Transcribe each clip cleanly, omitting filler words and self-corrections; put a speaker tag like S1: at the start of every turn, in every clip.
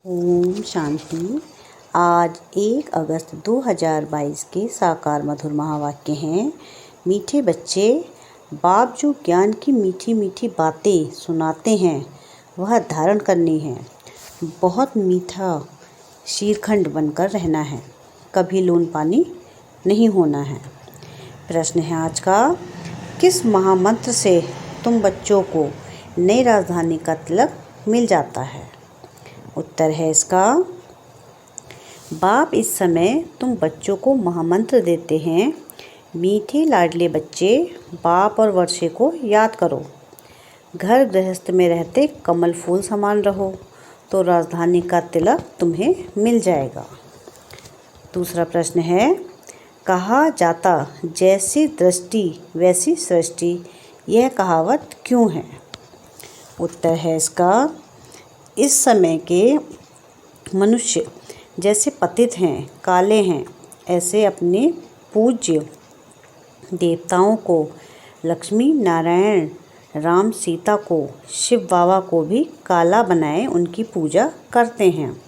S1: ओम शांति। आज 1 अगस्त 2022 के साकार मधुर महावाक्य हैं। मीठे बच्चे, बाप जो ज्ञान की मीठी मीठी बातें सुनाते हैं वह धारण करनी है। बहुत मीठा शीरखंड बनकर रहना है, कभी लून पानी नहीं होना है। प्रश्न है आज का, किस महामंत्र से तुम बच्चों को नई राजधानी का तिलक मिल जाता है? उत्तर है इसका, बाप इस समय तुम बच्चों को महामंत्र देते हैं। मीठे लाडले बच्चे, बाप और वर्षे को याद करो। घर गृहस्थ में रहते कमल फूल समान रहो तो राजधानी का तिलक तुम्हें मिल जाएगा। दूसरा प्रश्न है, कहा जाता जैसी दृष्टि वैसी सृष्टि, यह कहावत क्यों है? उत्तर है इसका, इस समय के मनुष्य जैसे पतित हैं, काले हैं, ऐसे अपने पूज्य देवताओं को, लक्ष्मी नारायण, राम सीता को, शिव बाबा को भी काला बनाए उनकी पूजा करते हैं।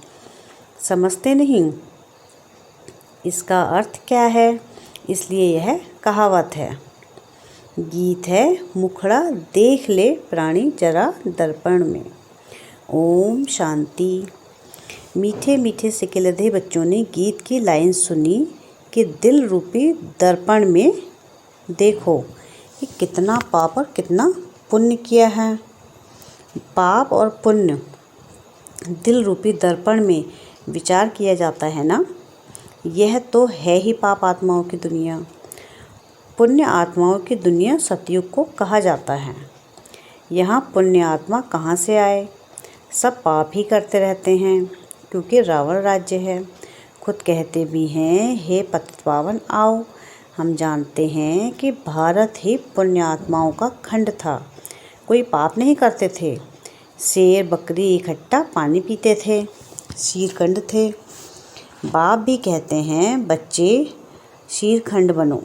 S1: समझते नहीं इसका अर्थ क्या है, इसलिए यह कहावत है। गीत है, मुखड़ा देख ले प्राणी जरा दर्पण में। ओम शांति। मीठे मीठे सिकिलधे बच्चों ने गीत की लाइन सुनी कि दिल रूपी दर्पण में देखो कि कितना पाप और कितना पुण्य किया है। पाप और पुण्य दिल रूपी दर्पण में विचार किया जाता है ना। यह तो है ही पाप आत्माओं की दुनिया। पुण्य आत्माओं की दुनिया सतयुग को कहा जाता है। यहाँ पुण्य आत्मा कहाँ से आए? सब पाप ही करते रहते हैं क्योंकि रावण राज्य है। खुद कहते भी हैं, हे पतित पावन आओ। हम जानते हैं कि भारत ही पुण्य आत्माओं का खंड था। कोई पाप नहीं करते थे। शेर बकरी इकट्ठा पानी पीते थे, शीरखंड थे। बाप भी कहते हैं, बच्चे शीरखंड बनो।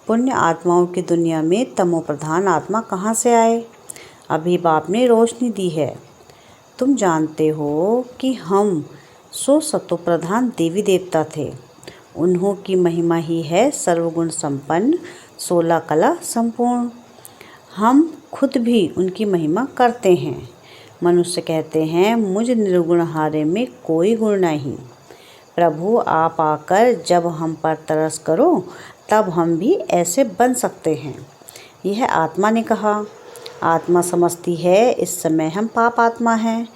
S1: पुण्य आत्माओं की दुनिया में तमो प्रधान आत्मा कहाँ से आए? अभी बाप ने रोशनी दी है। तुम जानते हो कि हम सतो प्रधान देवी देवता थे। उन्हों की महिमा ही है सर्वगुण संपन्न, 16 कला संपूर्ण। हम खुद भी उनकी महिमा करते हैं। मनुष्य कहते हैं, मुझ निर्गुण हारे में कोई गुण नहीं। प्रभु आप आकर जब हम पर तरस करो तब हम भी ऐसे बन सकते हैं। यह आत्मा ने कहा। आत्मा समझती है इस समय हम पाप आत्मा हैं।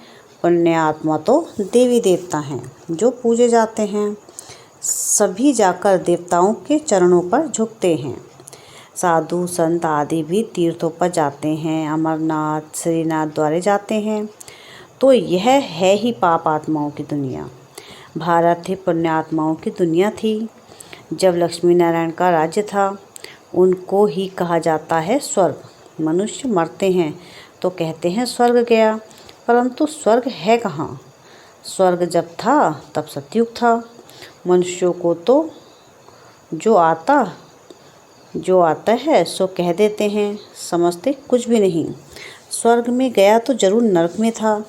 S1: पुण्य आत्मा तो देवी देवता हैं जो पूजे जाते हैं। सभी जाकर देवताओं के चरणों पर झुकते हैं। साधु संत आदि भी तीर्थों पर जाते हैं, अमरनाथ श्रीनाथ द्वारे जाते हैं। तो यह है ही पाप आत्माओं की दुनिया। भारत ही पुण्य आत्माओं की दुनिया थी। जब लक्ष्मी नारायण का राज्य था, उनको ही कहा जाता है स्वर्ग। मनुष्य मरते हैं तो कहते हैं स्वर्ग गया, परंतु स्वर्ग है कहाँ? स्वर्ग जब था तब सतयुग था। मनुष्यों को तो जो आता है सो कह देते हैं, समझते कुछ भी नहीं। स्वर्ग में गया तो जरूर नरक में था।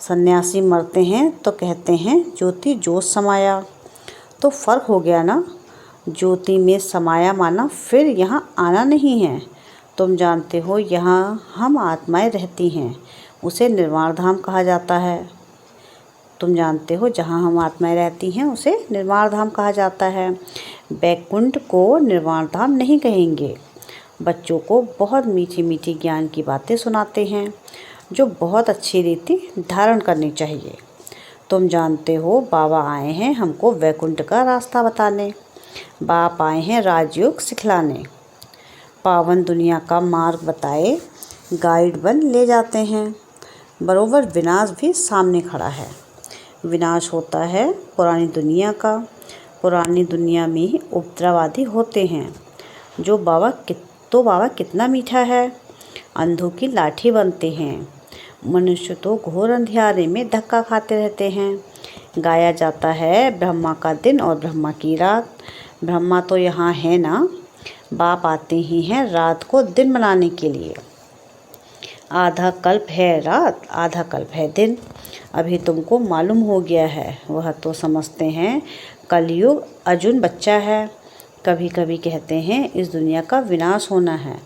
S1: सन्यासी मरते हैं तो कहते हैं ज्योति जोत समाया। तो फर्क हो गया ना। ज्योति में समाया माना फिर यहाँ आना नहीं है। तुम जानते हो यहाँ हम आत्माएं रहती हैं, उसे निर्वाण धाम कहा जाता है। तुम जानते हो जहाँ हम आत्माएं रहती हैं उसे निर्वाण धाम कहा जाता है। बैकुंठ को निर्वाण धाम नहीं कहेंगे। बच्चों को बहुत मीठी मीठी ज्ञान की बातें सुनाते हैं जो बहुत अच्छी रीति धारण करनी चाहिए। तुम जानते हो बाबा आए हैं हमको वैकुंठ का रास्ता बताने। बाप आए हैं राजयोग सिखलाने। पावन दुनिया का मार्ग बताए गाइड बन ले जाते हैं। बरोबर विनाश भी सामने खड़ा है। विनाश होता है पुरानी दुनिया का। पुरानी दुनिया में ही उपद्रवादी होते हैं। बाबा कितना मीठा है। अंधों की लाठी बनते हैं। मनुष्य तो घोर अंधियारे में धक्का खाते रहते हैं। गाया जाता है ब्रह्मा का दिन और ब्रह्मा की रात। ब्रह्मा तो यहाँ है ना। बाप आते ही हैं रात को दिन बनाने के लिए। आधा कल्प है रात, आधा कल्प है दिन। अभी तुमको मालूम हो गया है, वह तो समझते हैं कलयुग अजून बच्चा है। कभी कभी कहते हैं इस दुनिया का विनाश होना है,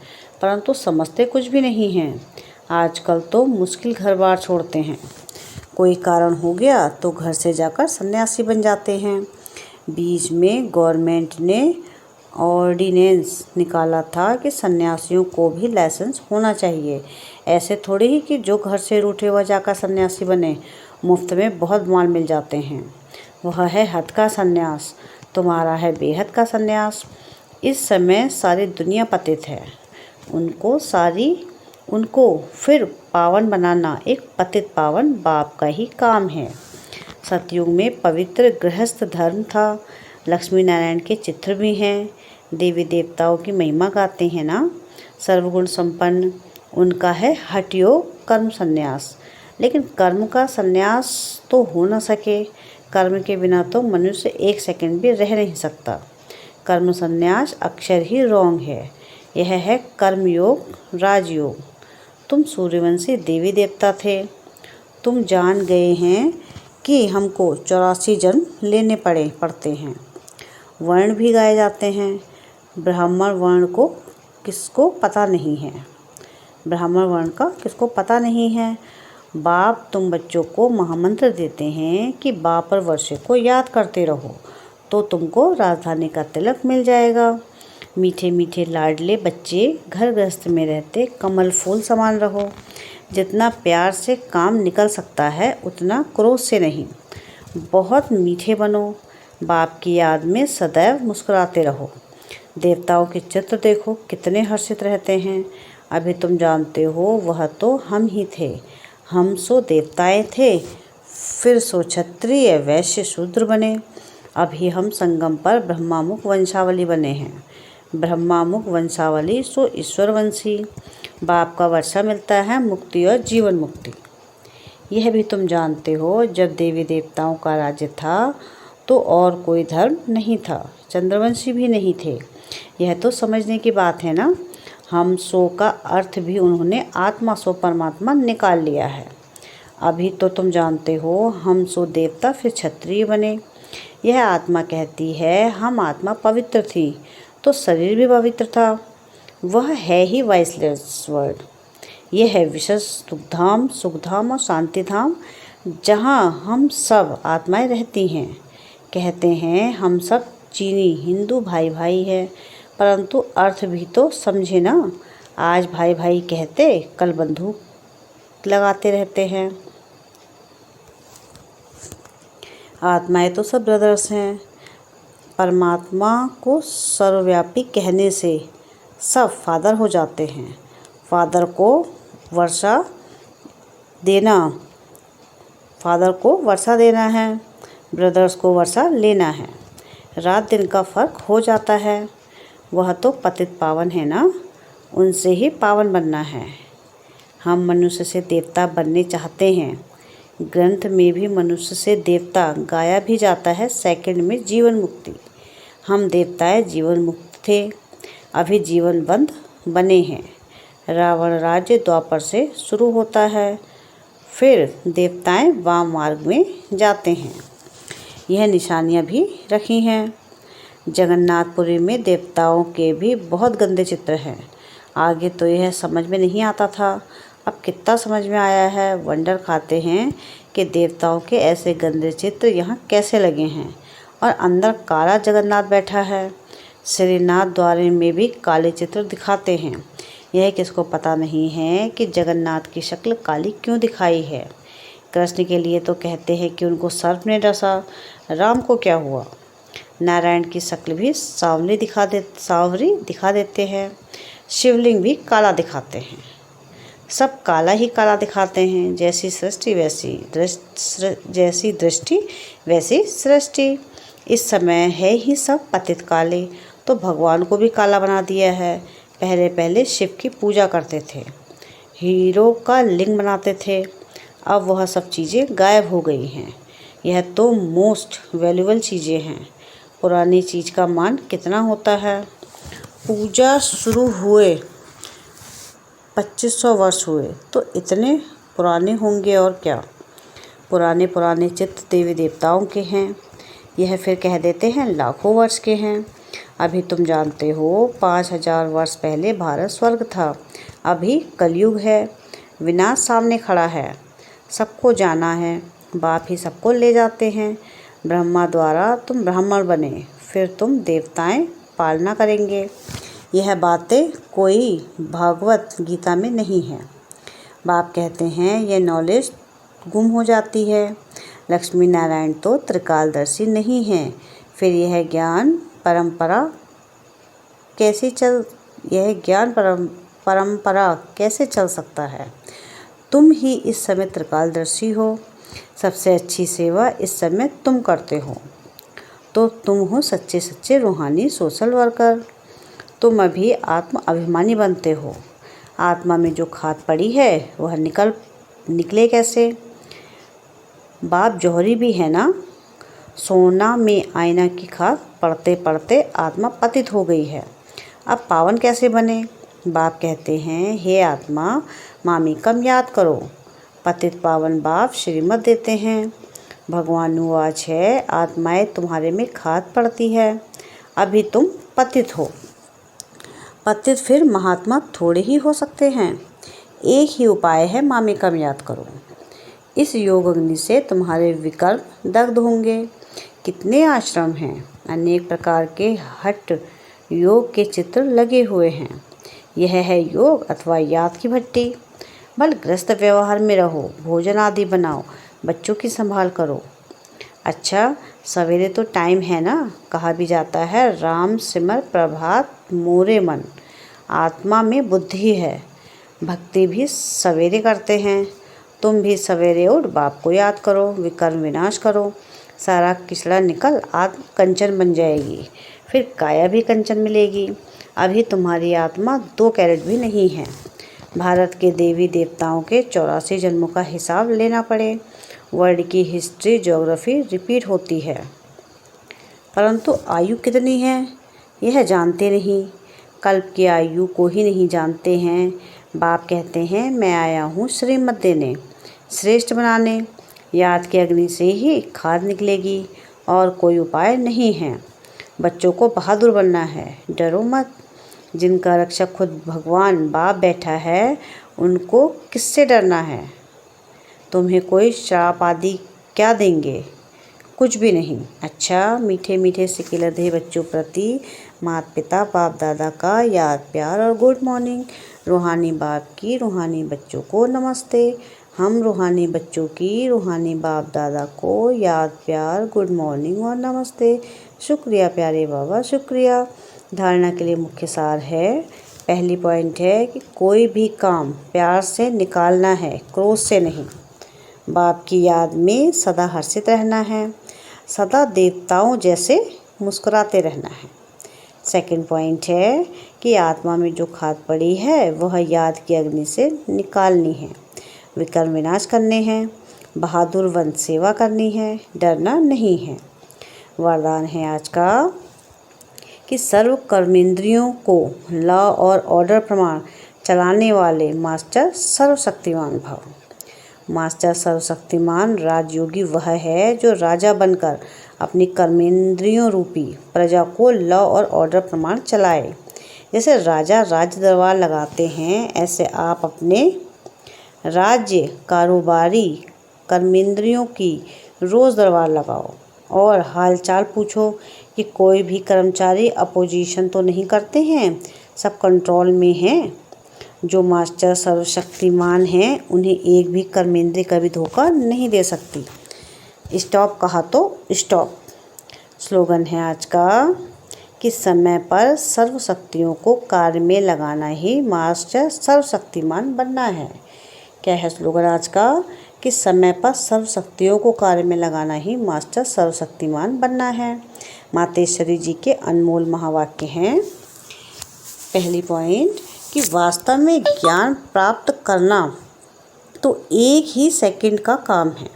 S1: परंतु समझते कुछ भी नहीं हैं। आजकल तो मुश्किल घर बार छोड़ते हैं। कोई कारण हो गया तो घर से जाकर सन्यासी बन जाते हैं। बीच में गवर्नमेंट ने ऑर्डिनेंस निकाला था कि सन्यासियों को भी लाइसेंस होना चाहिए। ऐसे थोड़ी ही कि जो घर से रूठे हुए जाकर सन्यासी बने, मुफ्त में बहुत माल मिल जाते हैं। वह है हद का सन्यास, तुम्हारा है बेहद का सन्यास। इस समय सारी दुनिया पतित है, उनको फिर पावन बनाना एक पतित पावन बाप का ही काम है। सतयुग में पवित्र गृहस्थ धर्म था। लक्ष्मी नारायण के चित्र भी हैं। देवी देवताओं की महिमा गाते हैं ना, सर्वगुण संपन्न। उनका है हठ योग कर्म संन्यास। लेकिन कर्म का संन्यास तो हो न सके। कर्म के बिना तो मनुष्य एक सेकंड भी रह नहीं सकता। कर्म संन्यास अक्षर ही रॉन्ग है। यह है कर्मयोग राजयोग। तुम सूर्यवंशी देवी देवता थे। तुम जान गए हैं कि हमको 84 जन्म लेने पड़ते हैं। वर्ण भी गाए जाते हैं। ब्राह्मण वर्ण को किसको पता नहीं है? ब्राह्मण वर्ण का किसको पता नहीं है? बाप तुम बच्चों को महामंत्र देते हैं कि बाप और वर्षे को याद करते रहो तो तुमको राजधानी का तिलक मिल जाएगा। मीठे मीठे लाडले बच्चे घर गृहस्थ में रहते कमल फूल समान रहो। जितना प्यार से काम निकल सकता है उतना क्रोध से नहीं। बहुत मीठे बनो। बाप की याद में सदैव मुस्कुराते रहो। देवताओं के चित्र देखो कितने हर्षित रहते हैं। अभी तुम जानते हो वह तो हम ही थे। हम सो देवताएं थे, फिर सो क्षत्रिय वैश्य शूद्र बने। अभी हम संगम पर ब्रह्मामुख वंशावली बने हैं। ब्रह्मामुख वंशावली सो ईश्वरवंशी। बाप का वर्षा मिलता है मुक्ति और जीवन मुक्ति। यह भी तुम जानते हो जब देवी देवताओं का राज्य था तो और कोई धर्म नहीं था, चंद्रवंशी भी नहीं थे। यह तो समझने की बात है ना। हम सो का अर्थ भी उन्होंने आत्मा सो परमात्मा निकाल लिया है। अभी तो तुम जानते हो हम सो देवता फिर क्षत्रिय बने। यह आत्मा कहती है हम आत्मा पवित्र थी तो शरीर भी पवित्र था। वह है ही वाइसलेस वर्ड। यह है विशेष दुखधाम सुखधाम और शांतिधाम, जहाँ हम सब आत्माएं रहती हैं। कहते हैं हम सब चीनी हिंदू भाई भाई है, परंतु अर्थ भी तो समझे ना। आज भाई भाई कहते कल बंदूक लगाते रहते हैं। आत्माएं तो सब ब्रदर्स हैं। परमात्मा को सर्वव्यापी कहने से सब फादर हो जाते हैं। फादर को वर्षा देना है, ब्रदर्स को वर्षा लेना है। रात दिन का फर्क हो जाता है। वह तो पतित पावन है ना, उनसे ही पावन बनना है। हम मनुष्य से देवता बनने चाहते हैं। ग्रंथ में भी मनुष्य से देवता गाया भी जाता है। सेकंड में जीवन मुक्ति। हम देवताएं जीवन मुक्त थे, अभी जीवन बंद बने हैं। रावण राज्य द्वापर से शुरू होता है, फिर देवताएं वाम मार्ग में जाते हैं। यह निशानियां भी रखी हैं। जगन्नाथपुरी में देवताओं के भी बहुत गंदे चित्र हैं। आगे तो यह समझ में नहीं आता था, अब कितना समझ में आया है। वंडर खाते हैं कि देवताओं के ऐसे गंदे चित्र यहाँ कैसे लगे हैं। और अंदर काला जगन्नाथ बैठा है। श्रीनाथ द्वारे में भी काले चित्र दिखाते हैं। यह किसको पता नहीं है कि जगन्नाथ की शक्ल काली क्यों दिखाई है। कृष्ण के लिए तो कहते हैं कि उनको सर्प ने डसा। राम को क्या हुआ? नारायण की शक्ल भी सांवरी दिखा देते हैं। शिवलिंग भी काला दिखाते हैं। सब काला ही काला दिखाते हैं। जैसी दृष्टि वैसी सृष्टि। इस समय है ही सब पतित काले, तो भगवान को भी काला बना दिया है। पहले शिव की पूजा करते थे, हीरो का लिंग बनाते थे। अब वह सब चीज़ें गायब हो गई हैं। यह तो मोस्ट वैल्यूबल चीज़ें हैं। पुरानी चीज़ का मान कितना होता है। पूजा शुरू हुए 2500 वर्ष हुए तो इतने पुराने होंगे और क्या। पुराने पुराने चित्र देवी देवताओं के हैं, यह फिर कह देते हैं लाखों वर्ष के हैं। अभी तुम जानते हो 5000 वर्ष पहले भारत स्वर्ग था, अभी कलयुग है, विनाश सामने खड़ा है, सबको जाना है, बाप ही सबको ले जाते हैं। ब्रह्मा द्वारा तुम ब्राह्मण बने, फिर तुम देवताएं पालना करेंगे। यह बातें कोई भागवत गीता में नहीं है। बाप कहते हैं यह नॉलेज गुम हो जाती है। लक्ष्मी नारायण तो त्रिकालदर्शी नहीं हैं, फिर यह ज्ञान परंपरा कैसे चल सकता है। तुम ही इस समय त्रिकालदर्शी हो, सबसे अच्छी सेवा इस समय तुम करते हो, तो तुम हो सच्चे सच्चे रूहानी सोशल वर्कर। तुम अभी आत्म अभिमानी बनते हो। आत्मा में जो खाद पड़ी है वह निकले कैसे। बाप जौहरी भी है ना। सोना में आईना की खाद पड़ते पड़ते आत्मा पतित हो गई है, अब पावन कैसे बने। बाप कहते हैं हे आत्मा, मामी कम याद करो। पतित पावन बाप श्रीमत देते हैं। भगवान वाच है आत्माएं तुम्हारे में खाद पड़ती है, अभी तुम पतित हो। पतित फिर महात्मा थोड़े ही हो सकते हैं। एक ही उपाय है, मामी कम याद करो। इस योग अग्नि से तुम्हारे विकल्प दग्ध होंगे। कितने आश्रम हैं, अनेक प्रकार के हठ योग के चित्र लगे हुए हैं। यह है योग अथवा याद की भट्टी। बल ग्रस्त व्यवहार में रहो, भोजन आदि बनाओ, बच्चों की संभाल करो। अच्छा सवेरे तो टाइम है ना, कहा भी जाता है राम सिमर प्रभात मोरे मन। आत्मा में बुद्धि है, भक्ति भी सवेरे करते हैं। तुम भी सवेरे उठ बाप को याद करो, विकर्म विनाश करो, सारा किचड़ा निकल आत्म कंचन बन जाएगी, फिर काया भी कंचन मिलेगी। अभी तुम्हारी आत्मा 2 कैरेट भी नहीं है। भारत के देवी देवताओं के 84 जन्मों का हिसाब लेना पड़े। वर्ल्ड की हिस्ट्री ज्योग्राफी रिपीट होती है, परंतु आयु कितनी है यह जानते नहीं। कल्प की आयु को ही नहीं जानते हैं। बाप कहते हैं मैं आया हूँ श्रीमत देने, श्रेष्ठ बनाने। याद की अग्नि से ही खाद निकलेगी, और कोई उपाय नहीं है। बच्चों को बहादुर बनना है, डरो मत। जिनका रक्षक खुद भगवान बाप बैठा है, उनको किससे डरना है। तुम्हें कोई श्राप आदि क्या देंगे, कुछ भी नहीं। अच्छा मीठे मीठे सिकिलधे बच्चों प्रति माता पिता बाप दादा का याद प्यार और गुड मॉर्निंग। रूहानी बाप की रूहानी बच्चों को नमस्ते। हम रूहानी बच्चों की रूहानी बाप दादा को याद प्यार गुड मॉर्निंग और नमस्ते। शुक्रिया प्यारे बाबा, शुक्रिया। धारणा के लिए मुख्य सार है। पहली पॉइंट है कि कोई भी काम प्यार से निकालना है, क्रोध से नहीं। बाप की याद में सदा हर्षित रहना है, सदा देवताओं जैसे मुस्कुराते रहना है। सेकंड पॉइंट है कि आत्मा में जो खाद पड़ी है वह याद की अग्नि से निकालनी है, विकर्म विनाश करने हैं, बहादुर वंश सेवा करनी है, डरना नहीं है। वरदान है आज का कि सर्व कर्मेंद्रियों को लॉ और ऑर्डर प्रमाण चलाने वाले मास्टर सर्वशक्तिमान भव। मास्टर सर्वशक्तिमान राजयोगी वह है जो राजा बनकर अपनी कर्मेंद्रियों रूपी प्रजा को लॉ और ऑर्डर प्रमाण चलाए। जैसे राजा राज्य दरबार लगाते हैं, ऐसे आप अपने राज्य कारोबारी कर्मेंद्रियों की रोज़ दरबार लगाओ और हालचाल पूछो कि कोई भी कर्मचारी अपोजिशन तो नहीं करते हैं, सब कंट्रोल में हैं। जो मास्टर सर्वशक्तिमान हैं उन्हें एक भी कर्मेंद्रिय कभी धोखा नहीं दे सकती। स्टॉप कहा तो स्टॉप। स्लोगन है आज का कि समय पर सर्व शक्तियों को कार्य में लगाना ही मास्टर सर्वशक्तिमान बनना है। क्या है स्लोगन आज का कि समय पर सर्व शक्तियों को कार्य में लगाना ही मास्टर सर्वशक्तिमान बनना है। मातेश्वरी जी के अनमोल महावाक्य हैं। पहली पॉइंट कि वास्तव में ज्ञान प्राप्त करना तो 1 ही सेकंड का काम है,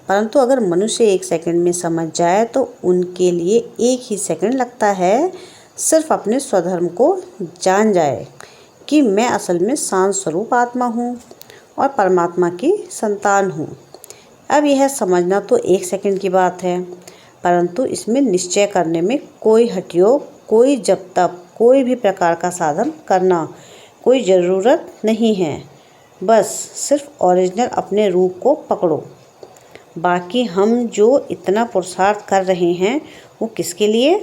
S1: परंतु अगर मनुष्य 1 सेकंड में समझ जाए तो उनके लिए 1 ही सेकंड लगता है। सिर्फ अपने स्वधर्म को जान जाए, कि मैं असल में शांत स्वरूप आत्मा हूँ और परमात्मा की संतान हूँ। अब यह समझना तो 1 सेकंड की बात है, परंतु इसमें निश्चय करने में कोई हठयोग, कोई जब तक, कोई भी प्रकार का साधन करना कोई ज़रूरत नहीं है। बस सिर्फ ओरिजिनल अपने रूप को पकड़ो। बाकी हम जो इतना पुरुषार्थ कर रहे हैं वो किसके लिए?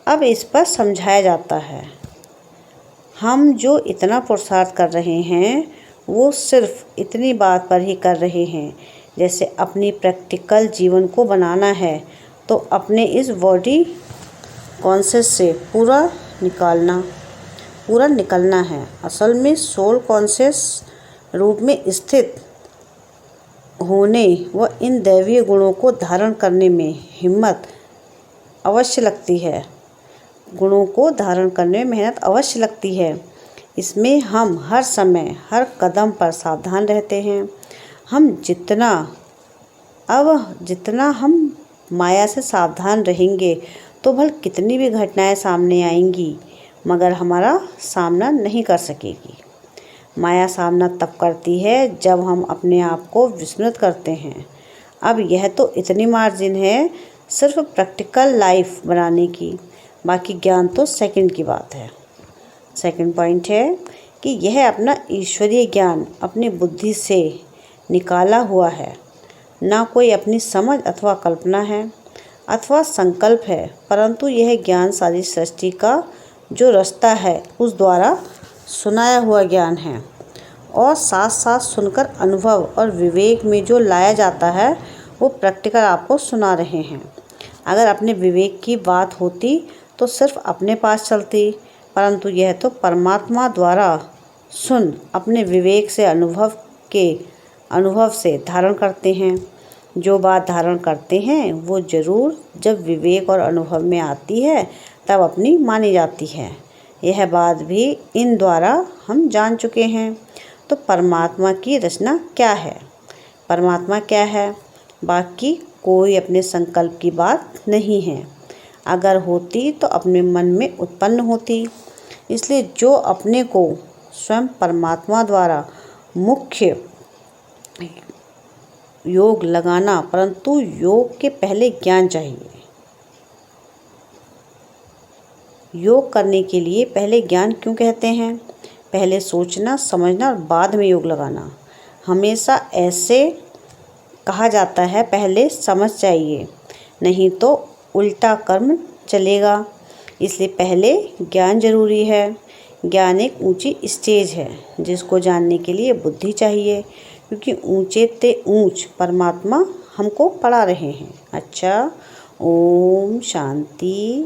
S1: अब इस पर समझाया जाता है। हम जो इतना पुरुषार्थ कर रहे हैं वो सिर्फ इतनी बात पर ही कर रहे हैं, जैसे अपनी प्रैक्टिकल जीवन को बनाना है तो अपने इस बॉडी कॉन्शियस से पूरा निकलना है। असल में सोल कॉन्शियस रूप में स्थित होने व इन दैवीय गुणों को धारण करने में हिम्मत अवश्य लगती है। गुणों को धारण करने में मेहनत अवश्य लगती है। इसमें हम हर समय हर कदम पर सावधान रहते हैं। जितना हम माया से सावधान रहेंगे तो भले कितनी भी घटनाएं सामने आएंगी मगर हमारा सामना नहीं कर सकेगी। माया सामना तब करती है जब हम अपने आप को विस्मृत करते हैं। अब यह तो इतनी मार्जिन है सिर्फ प्रैक्टिकल लाइफ बनाने की, बाकी ज्ञान तो सेकंड की बात है। सेकंड पॉइंट है कि यह अपना ईश्वरीय ज्ञान अपनी बुद्धि से निकाला हुआ है, ना कोई अपनी समझ अथवा कल्पना है अथवा संकल्प है, परंतु यह ज्ञान सारी सृष्टि का जो रास्ता है उस द्वारा सुनाया हुआ ज्ञान है और साथ साथ सुनकर अनुभव और विवेक में जो लाया जाता है वो प्रैक्टिकल आपको सुना रहे हैं। अगर अपने विवेक की बात होती तो सिर्फ अपने पास चलती, परंतु यह तो परमात्मा द्वारा सुन अपने विवेक से अनुभव से धारण करते हैं। जो बात धारण करते हैं वो जरूर जब विवेक और अनुभव में आती है तब अपनी मानी जाती है। यह बात भी इन द्वारा हम जान चुके हैं। तो परमात्मा की रचना क्या है? परमात्मा क्या है? बाकी कोई अपने संकल्प की बात नहीं है। अगर होती तो अपने मन में उत्पन्न होती। इसलिए जो अपने को स्वयं परमात्मा द्वारा मुख्य योग लगाना, परंतु योग के पहले ज्ञान चाहिए। योग करने के लिए पहले ज्ञान क्यों कहते हैं? पहले सोचना समझना और बाद में योग लगाना। हमेशा ऐसे कहा जाता है पहले समझ चाहिए, नहीं तो उल्टा कर्म चलेगा। इसलिए पहले ज्ञान जरूरी है। ज्ञान एक ऊंची स्टेज है जिसको जानने के लिए बुद्धि चाहिए, क्योंकि ऊंचे ते ऊंच परमात्मा हमको पढ़ा रहे हैं। अच्छा, ओम शांति।